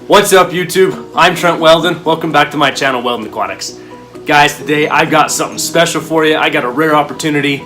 What's up YouTube? I'm Trent Wel-Don. Welcome back to my channel, Wel-Don Aquatics. Guys, today I got something special for you. I got a rare opportunity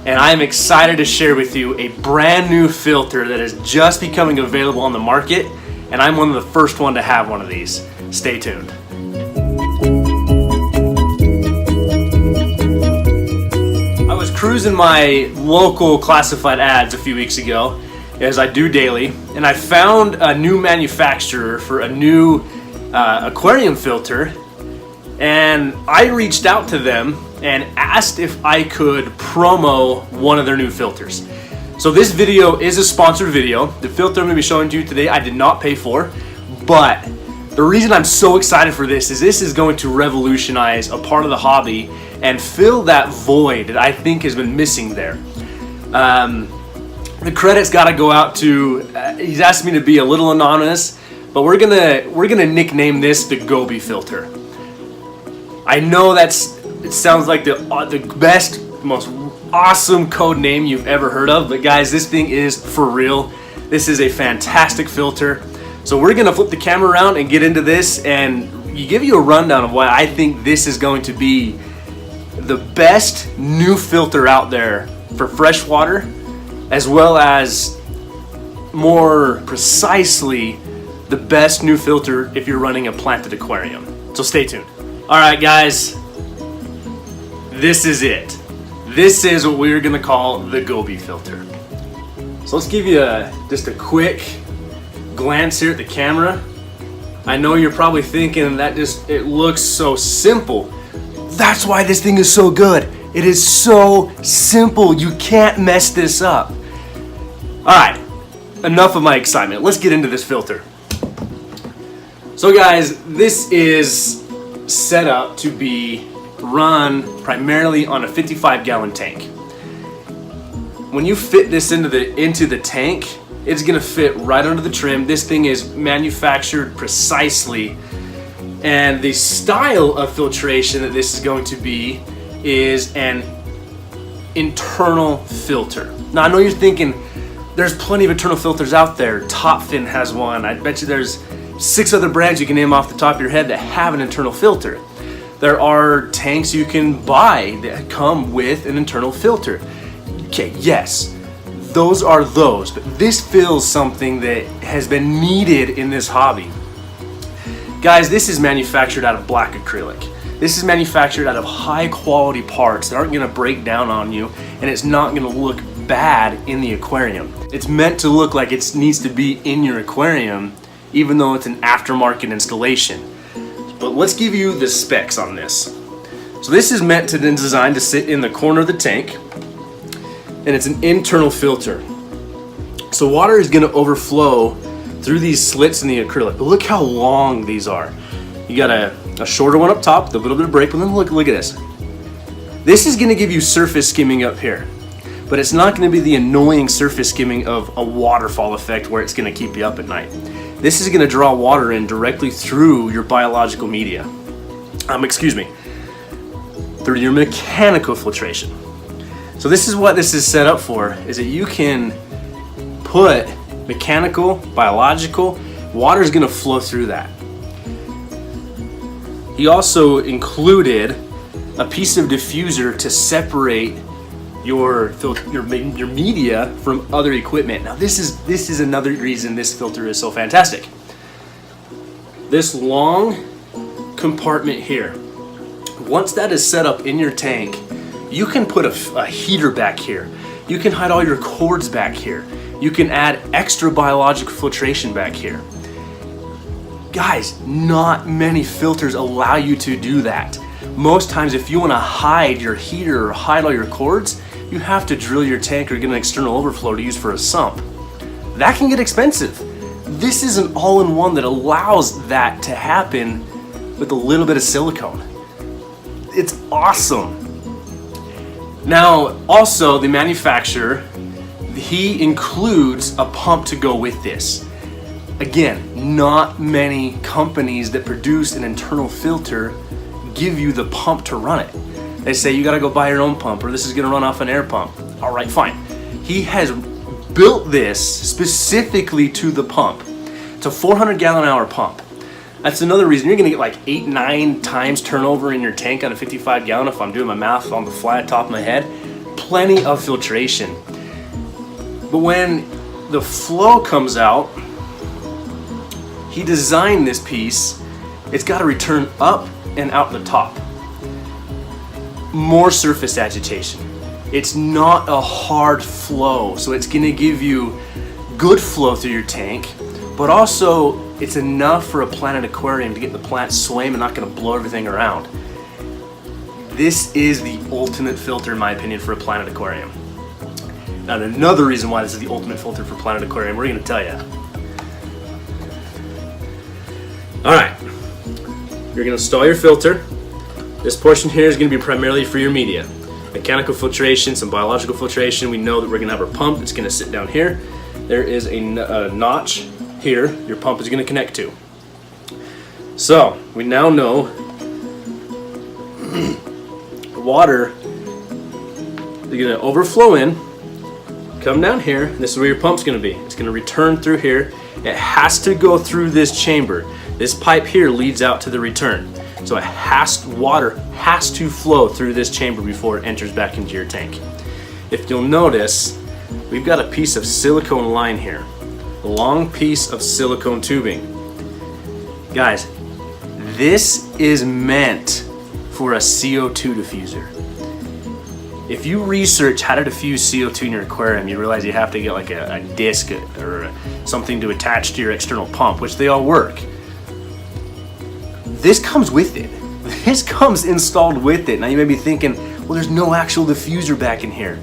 and I'm excited to share with you a brand new filter that is just becoming available on the market, and I'm one of the first one to have one of these. Stay tuned. I was cruising my local classified ads a few weeks ago, as I do daily, and I found a new manufacturer for a new aquarium filter, and I reached out to them and asked if I could promo one of their new filters. So this video is a sponsored video. The filter I'm going to be showing to you today I did not pay for, but the reason I'm so excited for this is going to revolutionize a part of the hobby and fill that void that I think has been missing there. The credit's got to go out to, he's asked me to be a little anonymous, but we're gonna nickname this the Goby filter. I know it sounds like the best, most awesome code name you've ever heard of, but guys, this thing is for real. This is a fantastic filter. So we're gonna flip the camera around and get into this and give you a rundown of why I think this is going to be the best new filter out there for freshwater, as well as more precisely the best new filter if you're running a planted aquarium. So stay tuned. All right guys, this is it. This is what we're gonna call the Goby filter. So let's give you just a quick glance here at the camera. I know you're probably thinking that it looks so simple. That's why this thing is so good. It is so simple, you can't mess this up. Alright, enough of my excitement. Let's get into this filter. So guys, this is set up to be run primarily on a 55-gallon tank. When you fit this into the tank, it's gonna fit right under the trim. This thing is manufactured precisely, and the style of filtration that this is going to be is an internal filter. Now I know you're thinking, there's plenty of internal filters out there. Topfin has one. I bet you there's 6 other brands you can name off the top of your head that have an internal filter. There are tanks you can buy that come with an internal filter. Okay, yes, those are those, but this fills something that has been needed in this hobby. Guys, this is manufactured out of black acrylic. This is manufactured out of high quality parts that aren't gonna break down on you, and it's not gonna look bad in the aquarium. It's meant to look like it needs to be in your aquarium, even though it's an aftermarket installation. But let's give you the specs on this. So this is meant to then designed to sit in the corner of the tank, and it's an internal filter. So water is gonna overflow through these slits in the acrylic. But look how long these are. You got a shorter one up top, the little bit of break, but then look at this. This is gonna give you surface skimming up here, but it's not gonna be the annoying surface skimming of a waterfall effect where it's gonna keep you up at night. This is gonna draw water in directly through your biological media. Through your mechanical filtration. So this is what this is set up for, is that you can put mechanical, biological, water is gonna flow through that. He also included a piece of diffuser to separate your media from other equipment. Now this is another reason this filter is so fantastic. This long compartment here, once that is set up in your tank, you can put a heater back here. You can hide all your cords back here. You can add extra biological filtration back here. Guys, not many filters allow you to do that. Most times if you want to hide your heater or hide all your cords, you have to drill your tank or get an external overflow to use for a sump. That can get expensive. This is an all-in-one that allows that to happen with a little bit of silicone. It's awesome. Now, also the manufacturer, he includes a pump to go with this. Again, not many companies that produce an internal filter give you the pump to run it. They say you gotta go buy your own pump, or this is gonna run off an air pump. All right, fine. He has built this specifically to the pump. It's a 400 gallon hour pump. That's another reason you're gonna get like 8-9 times turnover in your tank on a 55 gallon if I'm doing my math on the fly at the top of my head. Plenty of filtration. But when the flow comes out, he designed this piece, it's got to return up and out the top. More surface agitation. It's not a hard flow, so it's going to give you good flow through your tank, but also it's enough for a planted aquarium to get the plant swaying and not going to blow everything around. This is the ultimate filter, in my opinion, for a planted aquarium. Now, another reason why this is the ultimate filter for planted aquarium, we're going to tell you. All right, you're going to install your filter. This portion here is going to be primarily for your media. Mechanical filtration, some biological filtration. We know that we're going to have our pump. It's going to sit down here. There is a notch here your pump is going to connect to. So we now know water is going to overflow in, come down here, and this is where your pump's going to be. It's going to return through here. It has to go through this chamber. This pipe here leads out to the return. So water has to flow through this chamber before it enters back into your tank. If you'll notice, we've got a piece of silicone line here. A long piece of silicone tubing. Guys, this is meant for a CO2 diffuser. If you research how to diffuse CO2 in your aquarium, you realize you have to get like a disc or something to attach to your external pump, which they all work. This comes with it. This comes installed with it. Now you may be thinking, well, there's no actual diffuser back in here.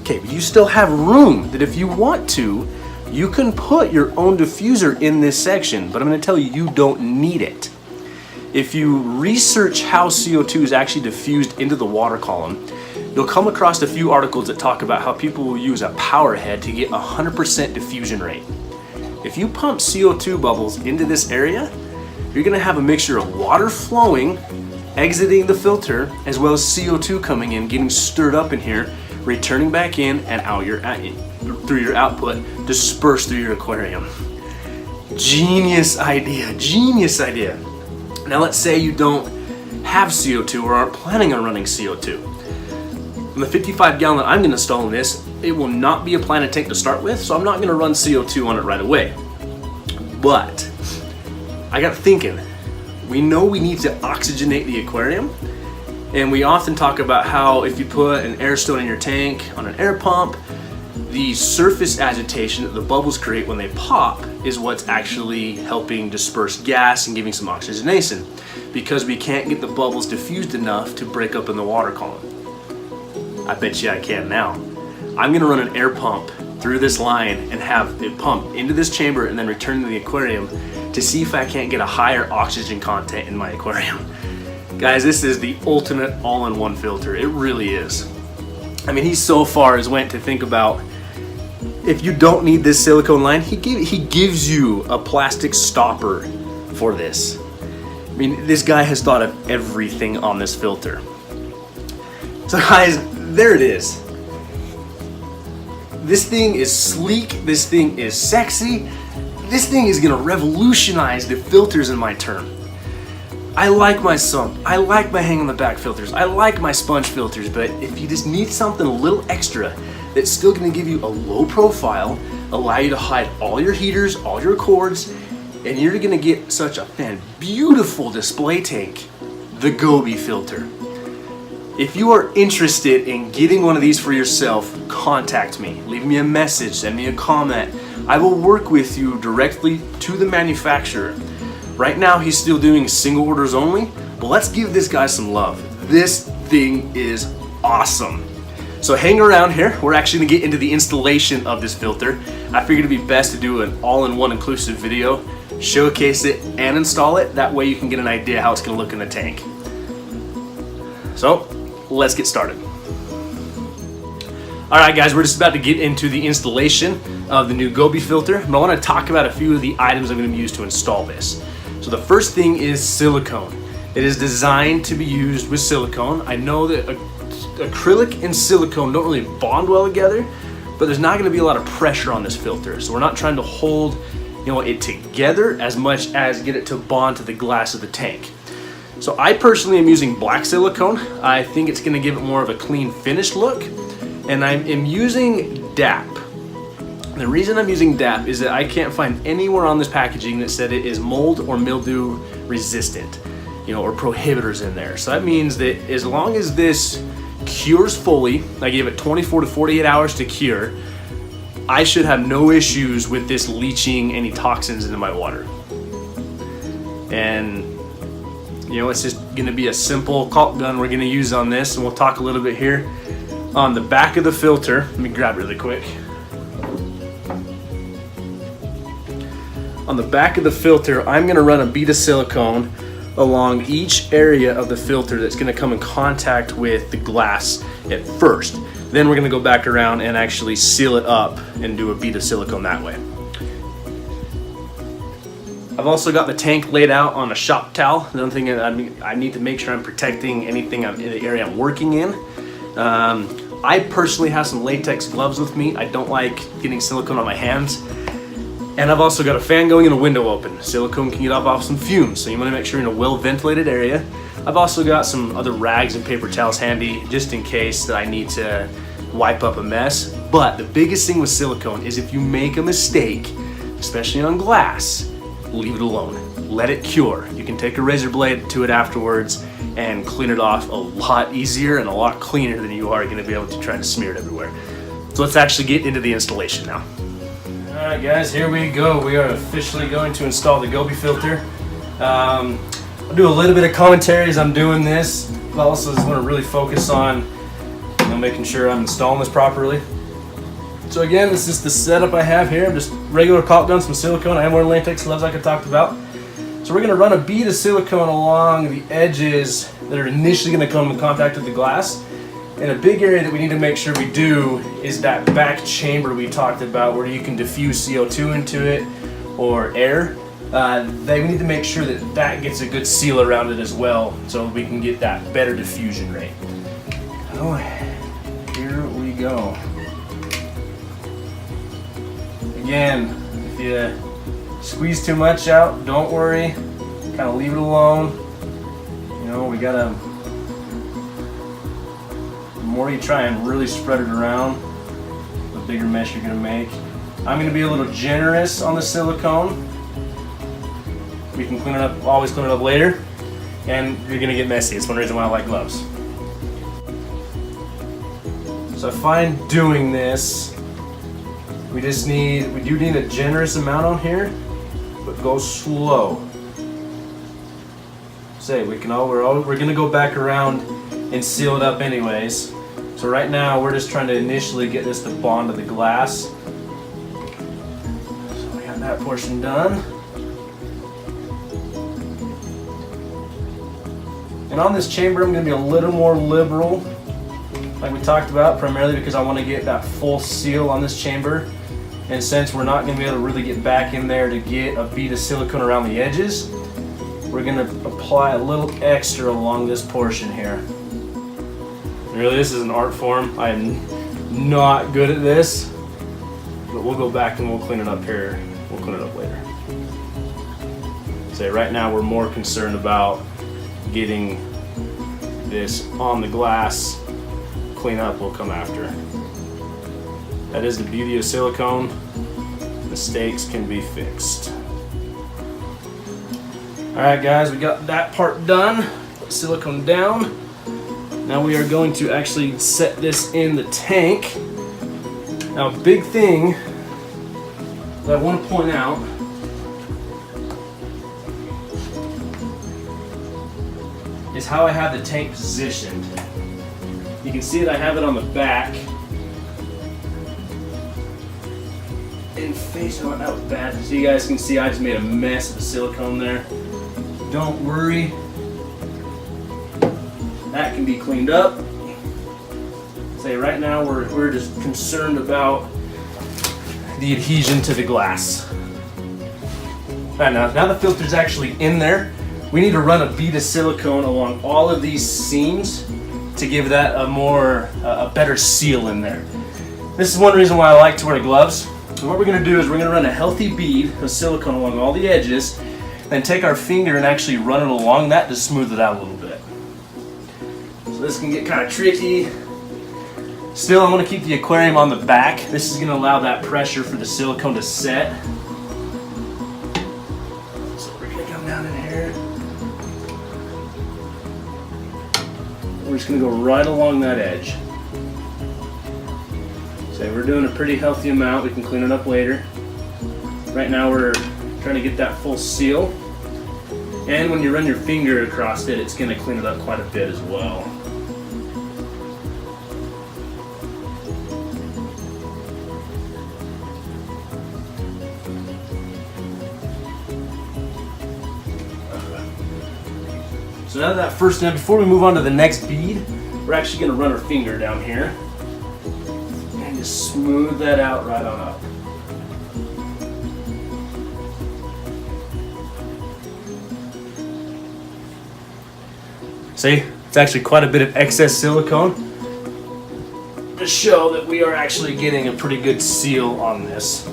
Okay, but you still have room that if you want to, you can put your own diffuser in this section, but I'm going to tell you, you don't need it. If you research how CO2 is actually diffused into the water column, you'll come across a few articles that talk about how people will use a power head to get 100% diffusion rate. If you pump CO2 bubbles into this area, you're going to have a mixture of water flowing, exiting the filter, as well as CO2 coming in, getting stirred up in here, returning back in and out through your output, dispersed through your aquarium. Genius idea, genius idea. Now let's say you don't have CO2 or aren't planning on running CO2. On the 55 gallon that I'm going to install in this, it will not be a planted tank to start with, so I'm not going to run CO2 on it right away. But I got thinking, we know we need to oxygenate the aquarium, and we often talk about how if you put an air stone in your tank on an air pump, the surface agitation that the bubbles create when they pop is what's actually helping disperse gas and giving some oxygenation, because we can't get the bubbles diffused enough to break up in the water column. I bet you I can now. I'm going to run an air pump through this line and have it pump into this chamber and then return to the aquarium to see if I can't get a higher oxygen content in my aquarium. Guys, this is the ultimate all-in-one filter. It really is. I mean, he so far has went to think about, if you don't need this silicone line, he gives you a plastic stopper for this. I mean, this guy has thought of everything on this filter. So guys, there it is. This thing is sleek, this thing is sexy, this thing is gonna revolutionize the filters in my term. I like my sump, I like my hang on the back filters, I like my sponge filters, but if you just need something a little extra that's still gonna give you a low profile, allow you to hide all your heaters, all your cords, and you're gonna get such a beautiful display tank, the Goby filter. If you are interested in getting one of these for yourself, contact me. Leave me a message, send me a comment. I will work with you directly to the manufacturer. Right now he's still doing single orders only, but let's give this guy some love. This thing is awesome. So hang around here. We're actually gonna get into the installation of this filter. I figured it'd be best to do an all-in-one inclusive video, showcase it and install it. That way you can get an idea how it's gonna look in the tank. So let's get started. All right, guys, we're just about to get into the installation of the new Goby filter, but I want to talk about a few of the items I'm going to use to install this. So the first thing is silicone. It is designed to be used with silicone. I know that acrylic and silicone don't really bond well together, but there's not going to be a lot of pressure on this filter. So we're not trying to hold it together as much as get it to bond to the glass of the tank. So I personally am using black silicone. I think it's gonna give it more of a clean finished look. And I am using DAP. The reason I'm using DAP is that I can't find anywhere on this packaging that said it is mold or mildew resistant, or prohibitors in there. So that means that as long as this cures fully, I gave it 24 to 48 hours to cure, I should have no issues with this leaching any toxins into my water. And it's just gonna be a simple caulk gun we're gonna use on this, and we'll talk a little bit here. On the back of the filter, let me grab it really quick. On the back of the filter, I'm gonna run a bead of silicone along each area of the filter that's gonna come in contact with the glass at first. Then we're gonna go back around and actually seal it up and do a bead of silicone that way. I've also got the tank laid out on a shop towel. Another thing I need to make sure I'm protecting anything in the area I'm working in. I personally have some latex gloves with me. I don't like getting silicone on my hands. And I've also got a fan going and a window open. Silicone can get off some fumes, so you want to make sure you're in a well-ventilated area. I've also got some other rags and paper towels handy just in case that I need to wipe up a mess. But the biggest thing with silicone is if you make a mistake, especially on glass, leave it alone. Let it cure. You can take a razor blade to it afterwards and clean it off a lot easier and a lot cleaner than you are going to be able to try to smear it everywhere. So let's actually get into the installation now. Alright guys, here we go. We are officially going to install the Goby filter. I'll do a little bit of commentary as I'm doing this, but also just want to really focus on making sure I'm installing this properly. So again, this is the setup I have here. I'm just regular caulk gun, some silicone. I am wearing latex gloves like I talked about. So we're going to run a bead of silicone along the edges that are initially going to come in contact with the glass. And a big area that we need to make sure we do is that back chamber we talked about where you can diffuse CO2 into it or air. We need to make sure that that gets a good seal around it as well so we can get that better diffusion rate. Oh, here we go. Again, if you squeeze too much out, don't worry. Kind of leave it alone. We gotta, the more you try and really spread it around, the bigger mess you're gonna make. I'm gonna be a little generous on the silicone. We can clean it up, always clean it up later, and you're gonna get messy. It's one reason why I like gloves. So I find doing this, we do need a generous amount on here, but go slow. We're gonna go back around and seal it up anyways. So right now we're just trying to initially get this to bond to the glass. So we got that portion done. And on this chamber, I'm gonna be a little more liberal, like we talked about, primarily because I want to get that full seal on this chamber. And since we're not going to be able to really get back in there to get a bead of silicone around the edges, we're going to apply a little extra along this portion here. Really, this is an art form. I am not good at this, but we'll go back and we'll clean it up here. We'll clean it up later. Right now we're more concerned about getting this on the glass. Clean up will come after. That is the beauty of silicone. Mistakes can be fixed. Alright guys, we got that part done. Put silicone down. Now we are going to actually set this in the tank. Now a big thing that I want to point out is how I have the tank positioned. You can see that I have it on the back. And face, oh, that was bad. So you guys can see I just made a mess of the silicone there. Don't worry. That can be cleaned up. Right now we're just concerned about the adhesion to the glass. Alright, now the filter's actually in there. We need to run a bead of silicone along all of these seams to give that a better seal in there. This is one reason why I like to wear gloves. So what we're gonna do is we're gonna run a healthy bead of silicone along all the edges, then take our finger and actually run it along that to smooth it out a little bit. So this can get kind of tricky. Still, I'm gonna keep the aquarium on the back. This is gonna allow that pressure for the silicone to set. So we're gonna come down in here. We're just gonna go right along that edge. So we're doing a pretty healthy amount. We can clean it up later. Right now we're trying to get that full seal. And when you run your finger across it, it's gonna clean it up quite a bit as well. So now that first end, before we move on to the next bead, we're actually going to run our finger down here and just smooth that out right on up. See, it's actually quite a bit of excess silicone to show that we are actually getting a pretty good seal on this.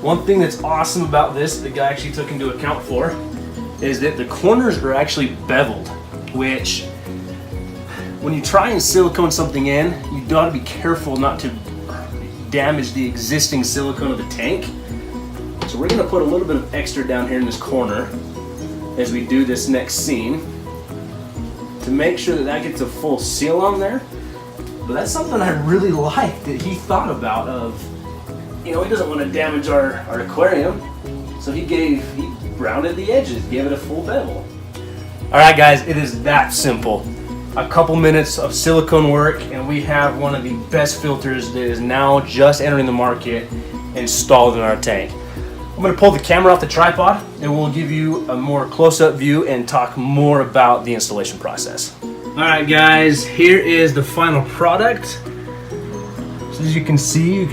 One thing that's awesome about this, the guy actually took into account for, is that the corners are actually beveled, which when you try and silicone something in, you gotta be careful not to damage the existing silicone of the tank. So we're gonna put a little bit of extra down here in this corner as we do this next scene to make sure that that gets a full seal on there. But that's something I really like that he thought about of, you know, he doesn't want to damage our aquarium. So he rounded the edges, gave it a full bevel. All right, guys, it is that simple. A couple minutes of silicone work, and we have one of the best filters that is now just entering the market, installed in our tank. I'm gonna pull the camera off the tripod, and we'll give you a more close-up view and talk more about the installation process. All right, guys, here is the final product. As you can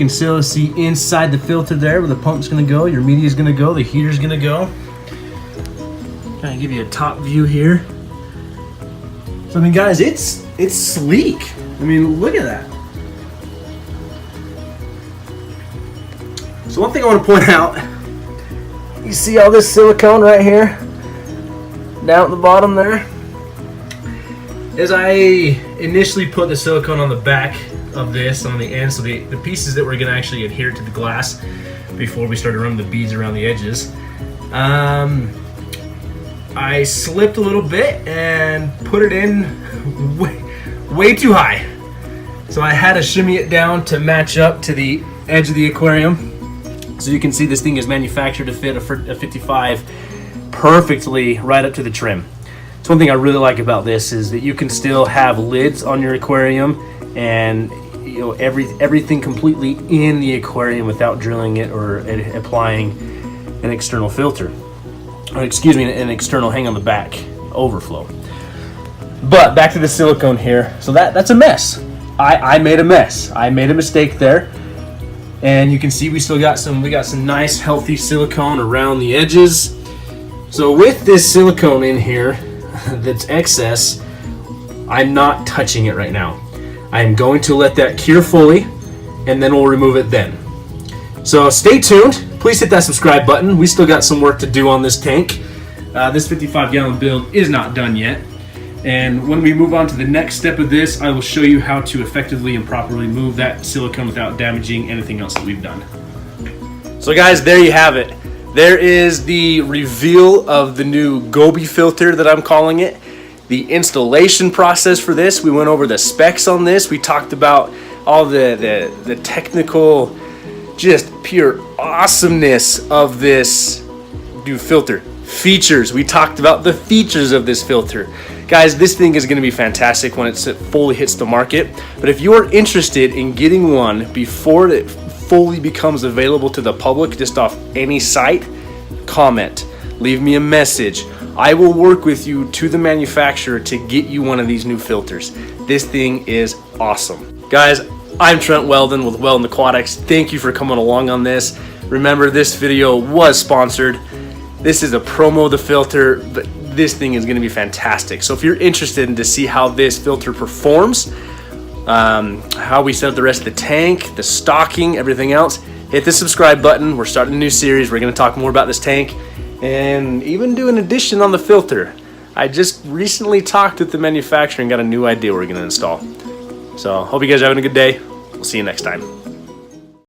still see inside the filter there where the pump's gonna go, your media is gonna go, the heater's gonna go. Kind of give you a top view here. So I mean, guys, it's sleek. I mean, look at that. So one thing I want to point out, you see all this silicone right here, down at the bottom there? As I initially put the silicone on the back of this on the end, so the pieces that were going to actually adhere to the glass before we started running the beads around the edges, I slipped a little bit and put it in way too high. So I had to shimmy it down to match up to the edge of the aquarium. So you can see this thing is manufactured to fit a 55 perfectly right up to the trim. So one thing I really like about this is that you can still have lids on your aquarium and you know everything completely in the aquarium without drilling it or applying an external filter, or excuse me, an external hang on the back overflow. But back to the silicone here. So that's a mess. I made a mess. I made a mistake there, and you can see we got some nice healthy silicone around the edges. So with this silicone in here that's excess, I'm not touching it right now. I'm going to let that cure fully, and then we'll remove it then. So stay tuned. Please hit that subscribe button. We still got some work to do on this tank. This 55-gallon build is not done yet. And when we move on to the next step of this, I will show you how to effectively and properly move that silicone without damaging anything else that we've done. So guys, there you have it. There is the reveal of the new Goby filter that I'm calling it. The installation process for this, we went over the specs on this. We talked about all the technical, just pure awesomeness of this new filter. Features, we talked about the features of this filter. Guys, this thing is gonna be fantastic when it fully hits the market. But if you are interested in getting one before it fully becomes available to the public, just off any site, comment, leave me a message. I will work with you to the manufacturer to get you one of these new filters. This thing is awesome. Guys, I'm Trent Wel-Don with Wel-Don Aquatics. Thank you for coming along on this. Remember, this video was sponsored. This is a promo of the filter, but this thing is gonna be fantastic. So if you're interested in to see how this filter performs, how we set up the rest of the tank, the stocking, everything else, hit the subscribe button. We're starting a new series. We're going to talk more about this tank and even do an addition on the filter. I just recently talked with the manufacturer and got a new idea we're going to install. So hope you guys are having a good day. We'll see you next time.